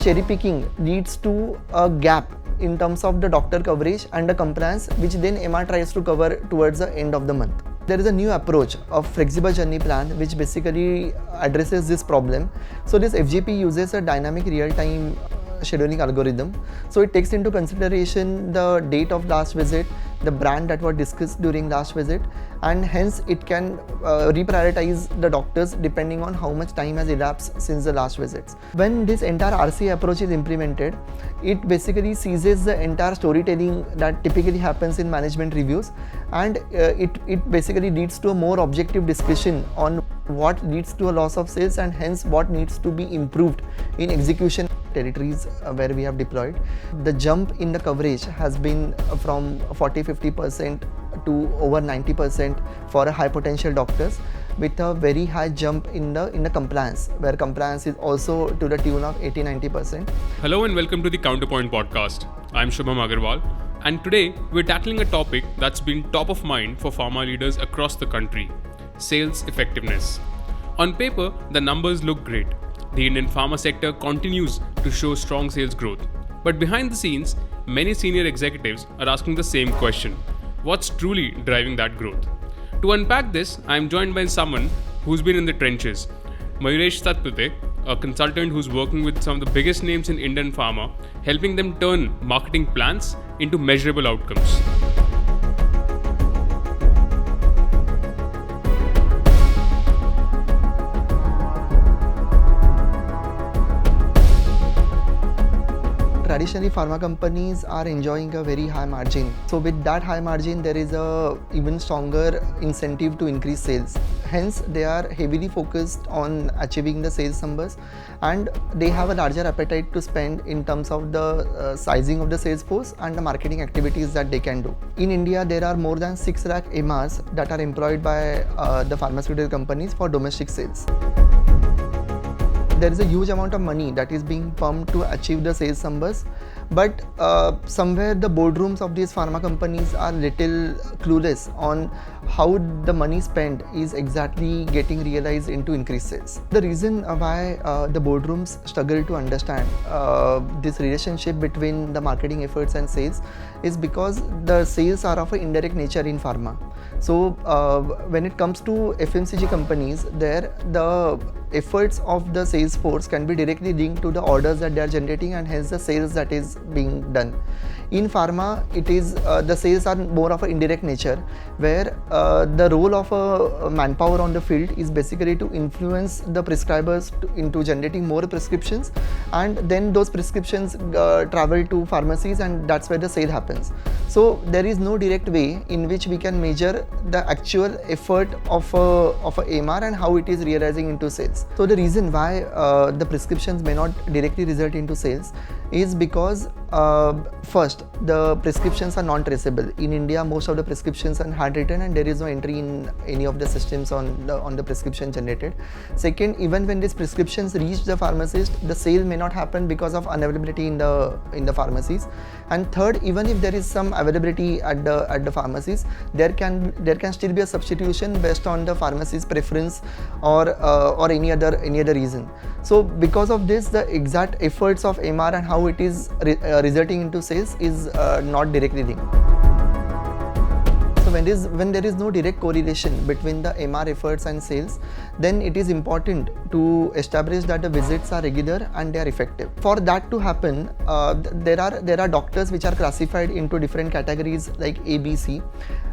Cherry picking leads to a gap in terms of the doctor coverage and the compliance, which then MR tries to cover towards the end of the month. There is a new approach of flexible journey plan which basically addresses this problem. So this FGP uses a dynamic real-time scheduling algorithm. So it takes into consideration the date of last visit, the brand that was discussed during last visit, and hence it can reprioritize the doctors depending on how much time has elapsed since the last visits. When this entire RCA approach is implemented, it basically seizes the entire storytelling that typically happens in management reviews, and it basically leads to a more objective discussion on what leads to a loss of sales and hence what needs to be improved in execution territories where we have deployed. The jump in the coverage has been from 40-50% to over 90% for a high potential doctors, with a very high jump in the compliance, where compliance is also to the tune of 80-90%. Hello and welcome to the Counterpoint podcast. I'm Shubham Agarwal, and today we're tackling a topic that's been top of mind for pharma leaders across the country: sales effectiveness. On paper, the numbers look great. The Indian pharma sector continues to show strong sales growth. But behind the scenes, many senior executives are asking the same question: what's truly driving that growth? To unpack this, I am joined by someone who's been in the trenches. Mayuresh Satpute, a consultant who's working with some of the biggest names in Indian pharma, helping them turn marketing plans into measurable outcomes. Traditionally, pharma companies are enjoying a very high margin. So with that high margin, there is a even stronger incentive to increase sales. Hence, they are heavily focused on achieving the sales numbers, and they have a larger appetite to spend in terms of the sizing of the sales force and the marketing activities that they can do. In India, there are more than 6 lakh MRs that are employed by the pharmaceutical companies for domestic sales. There is a huge amount of money that is being pumped to achieve the sales numbers, but somewhere the boardrooms of these pharma companies are little clueless on how the money spent is exactly getting realized into increased sales. The reason why the boardrooms struggle to understand this relationship between the marketing efforts and sales is because the sales are of an indirect nature in pharma. So when it comes to FMCG companies, there the efforts of the sales force can be directly linked to the orders that they are generating and hence the sales that is being done. In pharma, it is the sales are more of an indirect nature, where the role of a manpower on the field is basically to influence the prescribers into generating more prescriptions, and then those prescriptions travel to pharmacies, and that's where the sale happens. So there is no direct way in which we can measure the actual effort of a MR and how it is realizing into sales. So the reason why the prescriptions may not directly result into sales is because first, the prescriptions are non-traceable. In India, most of the prescriptions are handwritten and there is no entry in any of the systems on the prescription generated. Second, even when these prescriptions reach the pharmacist, the sale may not happen because of unavailability in the pharmacies. And third, even if there is some availability at the pharmacies, there can still be a substitution based on the pharmacist's preference or any other reason. So because of this, the exact efforts of MR and how it is resulting into sales is not directly linked. So when there is no direct correlation between the MR efforts and sales, then it is important to establish that the visits are regular and they are effective. For that to happen, there are doctors which are classified into different categories like A, B, C,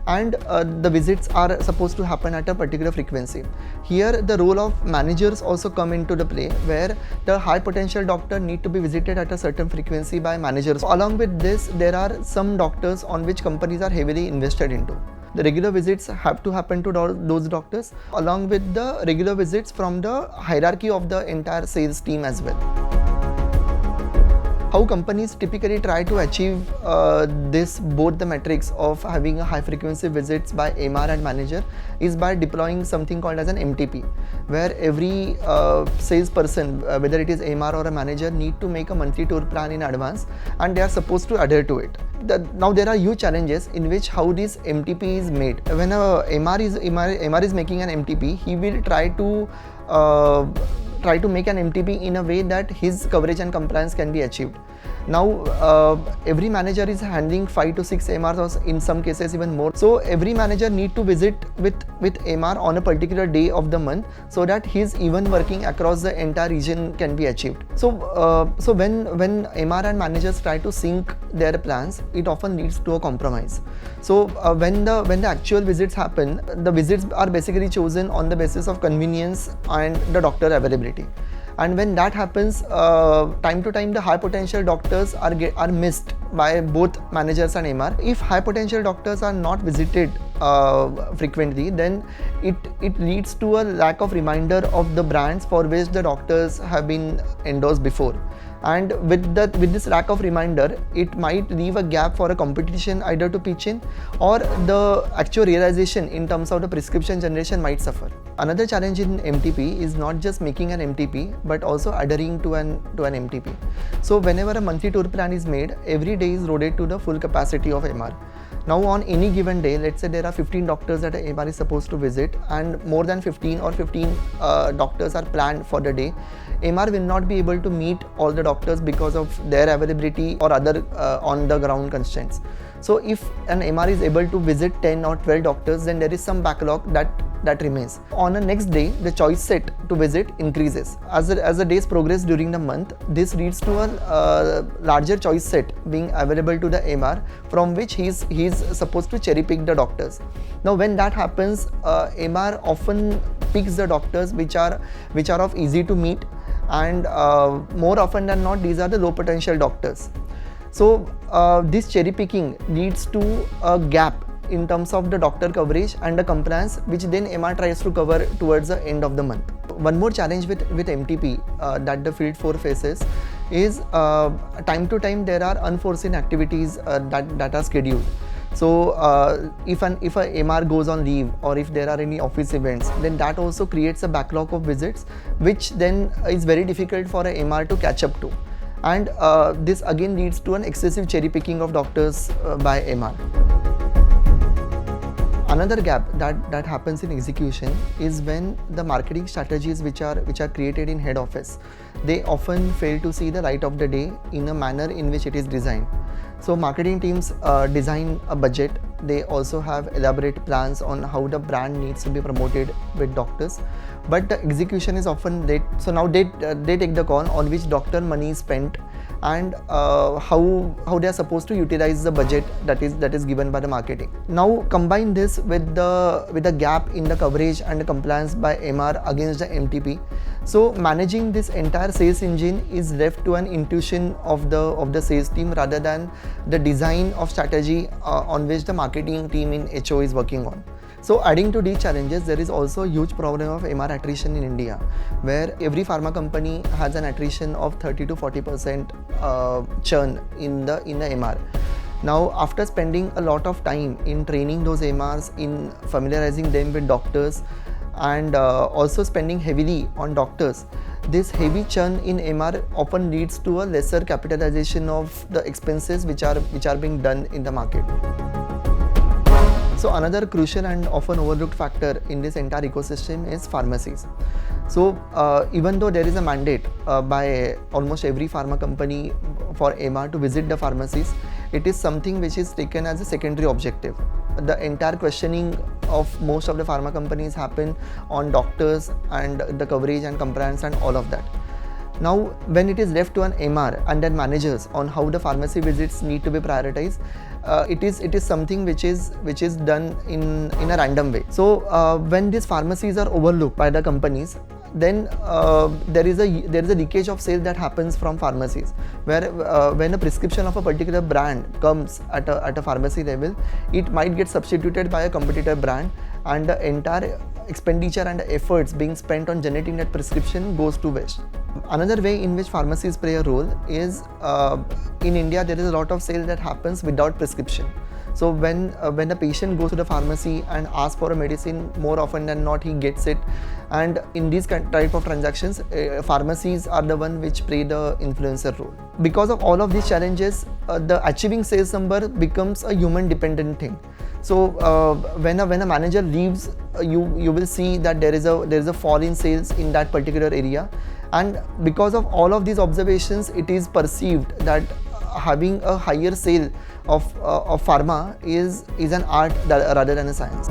and the visits are supposed to happen at a particular frequency. Here, the role of managers also come into the play, where the high potential doctor need to be visited at a certain frequency by managers. Along with this, there are some doctors on which companies are heavily invested into. The regular visits have to happen to those doctors, along with the regular visits from the hierarchy of the entire sales team as well. How companies typically try to achieve both the metrics of having a high frequency visits by MR and manager is by deploying something called as an MTP, where every salesperson, whether it is MR or a manager, need to make a monthly tour plan in advance and they are supposed to adhere to it. Now there are huge challenges in which how this MTP is made. When a MR is making an MTP, he will try try to make an MTP in a way that his coverage and compliance can be achieved. Now every manager is handling 5 to 6 MRs, or in some cases even more. So every manager need to visit with MR on a particular day of the month, so that his even working across the entire region can be achieved. So when MR and managers try to sync their plans, it often leads to a compromise. So when the actual visits happen, the visits are basically chosen on the basis of convenience and the doctor availability. And when that happens, time to time the high potential doctors are missed by both managers and MR. If high potential doctors are not visited frequently, then it leads to a lack of reminder of the brands for which the doctors have been endorsed before. And with this lack of reminder, it might leave a gap for a competition either to pitch in, or the actual realization in terms of the prescription generation might suffer. Another challenge in MTP is not just making an MTP, but also adhering to an MTP. So whenever a monthly tour plan is made, every day is loaded to the full capacity of MR. Now on any given day, let's say there are 15 doctors that a MR is supposed to visit, and more than 15 doctors are planned for the day. MR will not be able to meet all the doctors because of their availability or other on the ground constraints. So if an MR is able to visit 10 or 12 doctors, then there is some backlog that remains. On the next day, the choice set to visit increases. As the days progress during the month, this leads to a larger choice set being available to the MR, from which he's supposed to cherry pick the doctors. Now when that happens, MR often picks the doctors which are of easy to meet, and more often than not, these are the low potential doctors. So this cherry picking leads to a gap in terms of the doctor coverage and the compliance, which then MR tries to cover towards the end of the month. One more challenge with MTP that the field force faces is time to time there are unforeseen activities that are scheduled. So if a MR goes on leave, or if there are any office events, then that also creates a backlog of visits, which then is very difficult for a MR to catch up to. And this again leads to an excessive cherry picking of doctors by MR. Another gap that happens in execution is when the marketing strategies which are created in head office, they often fail to see the light of the day in a manner in which it is designed. So marketing teams design a budget. They also have elaborate plans on how the brand needs to be promoted with doctors, but the execution is often late. So now they take the call on which doctor money is spent, and how they are supposed to utilize the budget that is given by the marketing. Now combine this with the gap in the coverage and the compliance by MR against the MTP. So managing this entire sales engine is left to an intuition of the sales team, rather than the design of strategy on which the marketing team in HO is working on. So adding to these challenges, there is also a huge problem of MR attrition in India, where every pharma company has an attrition of 30 to 40% churn in the MR. Now, after spending a lot of time in training those MRs, in familiarizing them with doctors, and also spending heavily on doctors, this heavy churn in MR often leads to a lesser capitalization of the expenses which are being done in the market. So another crucial and often overlooked factor in this entire ecosystem is pharmacies. So even though there is a mandate by almost every pharma company for MR to visit the pharmacies, it is something which is taken as a secondary objective. The entire questioning of most of the pharma companies happen on doctors and the coverage and compliance and all of that. Now, when it is left to an MR and then managers on how the pharmacy visits need to be prioritized, it is something which is done in a random way. So when these pharmacies are overlooked by the companies, then there is a leakage of sales that happens from pharmacies, where when a prescription of a particular brand comes at a pharmacy level, it might get substituted by a competitor brand, and the entire expenditure and efforts being spent on generating that prescription goes to waste. Another way in which pharmacies play a role is in India there is a lot of sale that happens without prescription. So when a patient goes to the pharmacy and asks for a medicine, more often than not he gets it, and in these type of transactions, pharmacies are the one which play the influencer role. Because of all of these challenges, the achieving sales number becomes a human dependent thing. So when a manager leaves, you will see that there is a fall in sales in that particular area, And because of all of these observations, it is perceived that having a higher sale of pharma is an art rather than a science.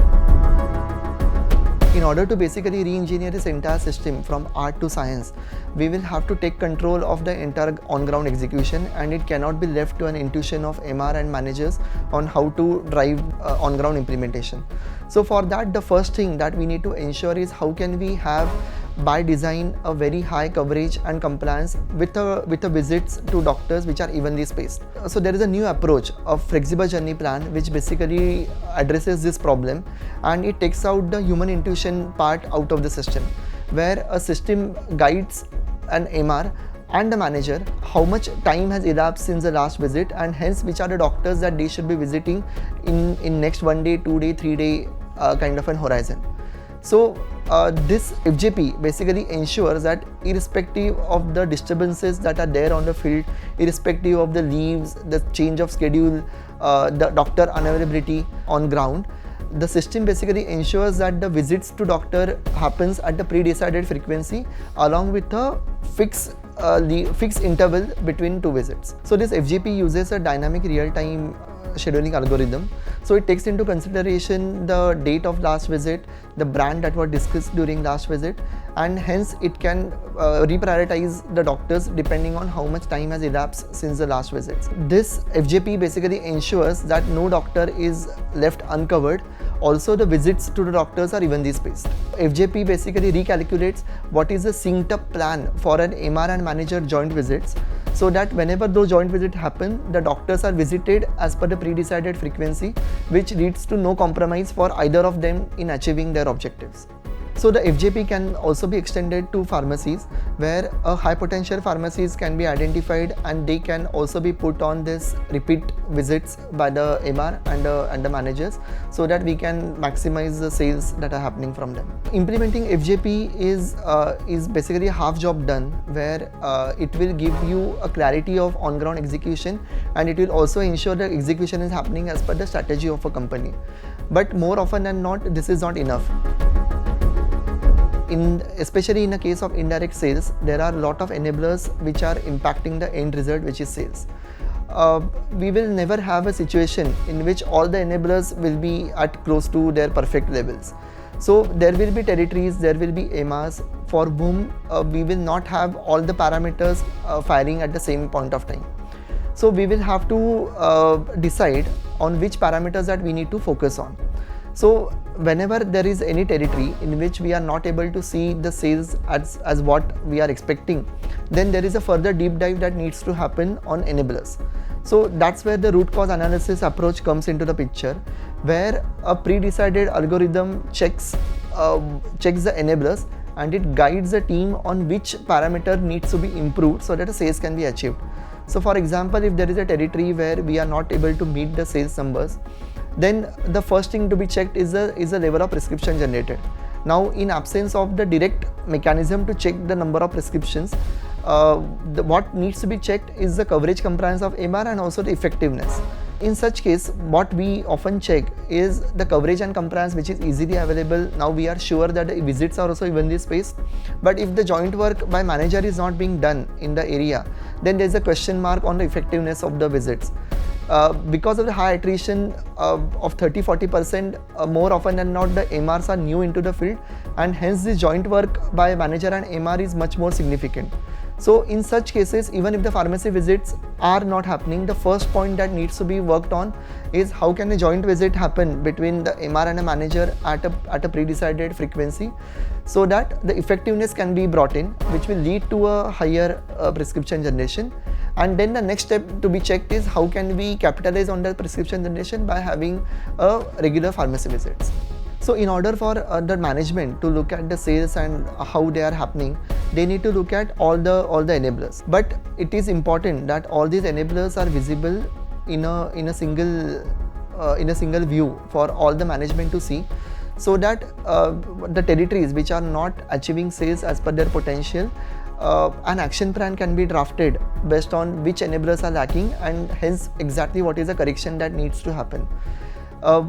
In order to basically re-engineer this entire system from art to science, we will have to take control of the entire on-ground execution, and it cannot be left to an intuition of MR and managers on how to drive on-ground implementation. So for that, the first thing that we need to ensure is how can we have by design a very high coverage and compliance with the visits to doctors which are evenly spaced. So there is a new approach of flexible journey plan which basically addresses this problem, and it takes out the human intuition part out of the system, where a system guides an MR and the manager how much time has elapsed since the last visit, and hence which are the doctors that they should be visiting in next 1 day, 2 day, 3 day kind of an horizon. So this FJP basically ensures that irrespective of the disturbances that are there on the field, irrespective of the leaves, the change of schedule, the doctor unavailability on ground, the system basically ensures that the visits to doctor happens at the pre-decided frequency along with a fixed interval between two visits. So this FJP uses a dynamic real-time scheduling algorithm. So it takes into consideration the date of last visit, the brand that was discussed during last visit, and hence it can reprioritize the doctors depending on how much time has elapsed since the last visits. This FJP basically ensures that no doctor is left uncovered. Also, the visits to the doctors are evenly spaced. FJP basically recalculates what is the synced up plan for an MR and manager joint visits, so that whenever those joint visits happen, the doctors are visited as per the pre-decided frequency, which leads to no compromise for either of them in achieving their objectives. So the FJP can also be extended to pharmacies, where a high potential pharmacies can be identified, and they can also be put on this repeat visits by the MR and the managers, so that we can maximize the sales that are happening from them. Implementing FJP is basically a half job done, where it will give you a clarity of on-ground execution, and it will also ensure that execution is happening as per the strategy of a company. But more often than not, this is not enough. Especially in a case of indirect sales, there are a lot of enablers which are impacting the end result, which is sales. We will never have a situation in which all the enablers will be at close to their perfect levels. So there will be territories, there will be MRs for whom we will not have all the parameters firing at the same point of time. So we will have to decide on which parameters that we need to focus on. So whenever there is any territory in which we are not able to see the sales as what we are expecting, then there is a further deep dive that needs to happen on enablers. So that's where the root cause analysis approach comes into the picture, where a pre-decided algorithm checks the enablers, and it guides the team on which parameter needs to be improved so that the sales can be achieved. So for example, if there is a territory where we are not able to meet the sales numbers, then the first thing to be checked is the level of prescription generated. Now, in absence of the direct mechanism to check the number of prescriptions, what needs to be checked is the coverage compliance of MR and also the effectiveness. In such case, what we often check is the coverage and compliance, which is easily available. Now we are sure that the visits are also evenly spaced. But if the joint work by manager is not being done in the area, then there is a question mark on the effectiveness of the visits. Because of the high attrition of 30-40%, more often than not the MRs are new into the field, and hence the joint work by manager and MR is much more significant. So in such cases, even if the pharmacy visits are not happening, the first point that needs to be worked on is how can a joint visit happen between the MR and a manager at a pre-decided frequency, so that the effectiveness can be brought in, which will lead to a higher prescription generation. And then the next step to be checked is how can we capitalize on the prescription generation by having a regular pharmacy visits. So in order for the management to look at the sales and how they are happening, they need to look at all the enablers. But it is important that all these enablers are visible in a single view for all the management to see, so that the territories which are not achieving sales as per their potential, an action plan can be drafted based on which enablers are lacking, and hence exactly what is the correction that needs to happen.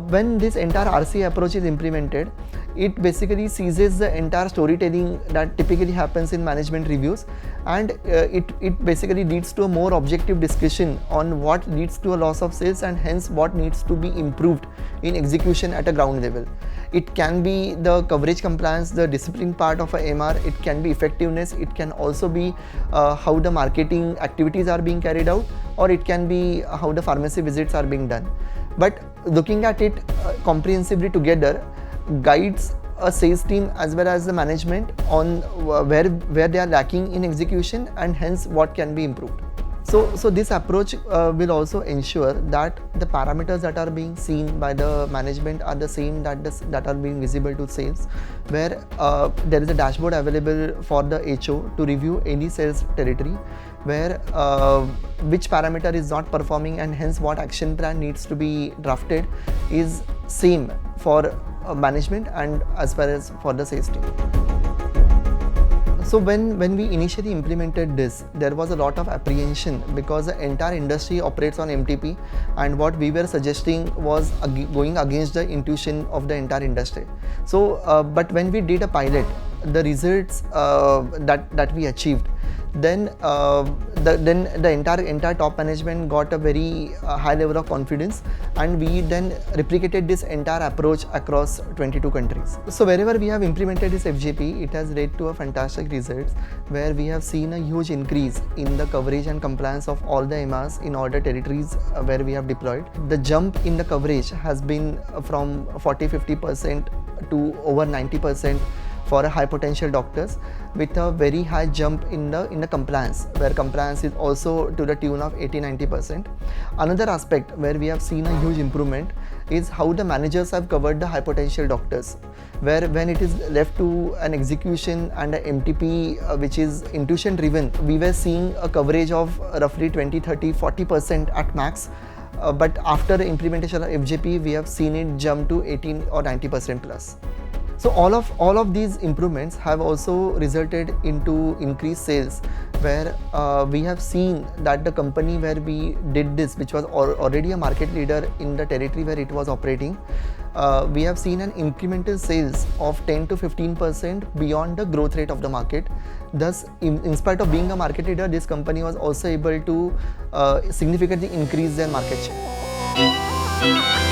When this entire RCA approach is implemented, it basically seizes the entire storytelling that typically happens in management reviews, and it basically leads to a more objective discussion on what leads to a loss of sales and hence what needs to be improved in execution at a ground level. It can be the coverage compliance, the discipline part of a MR, it can be effectiveness, it can also be how the marketing activities are being carried out, or it can be how the pharmacy visits are being done. But looking at it comprehensively together guides a sales team as well as the management on where they are lacking in execution and hence what can be improved. So this approach will also ensure that the parameters that are being seen by the management are the same that are being visible to sales, where there is a dashboard available for the HO to review any sales territory, where which parameter is not performing and hence what action plan needs to be drafted is same for management and as well as for the sales team. So when we initially implemented this, there was a lot of apprehension because the entire industry operates on MTP, and what we were suggesting was going against the intuition of the entire industry. So but when we did a pilot, the results that we achieved, then the entire top management got a very high level of confidence, and we then replicated this entire approach across 22 countries. So wherever we have implemented this FJP, it has led to a fantastic results, where we have seen a huge increase in the coverage and compliance of all the MRs in all the territories where we have deployed. The jump in the coverage has been from 40-50% to over 90% for a high potential doctors, with a very high jump in the compliance, where compliance is also to the tune of 80-90%. Another aspect where we have seen a huge improvement is how the managers have covered the high potential doctors, where when it is left to an execution and a MTP which is intuition driven, we were seeing a coverage of roughly 20-30-40% at max. But after the implementation of FJP, we have seen it jump to 18 or 90% plus. So all of these improvements have also resulted into increased sales, where we have seen that the company where we did this, which was already a market leader in the territory where it was operating, we have seen an incremental sales of 10-15% beyond the growth rate of the market. Thus, in spite of being a market leader, this company was also able to significantly increase their market share.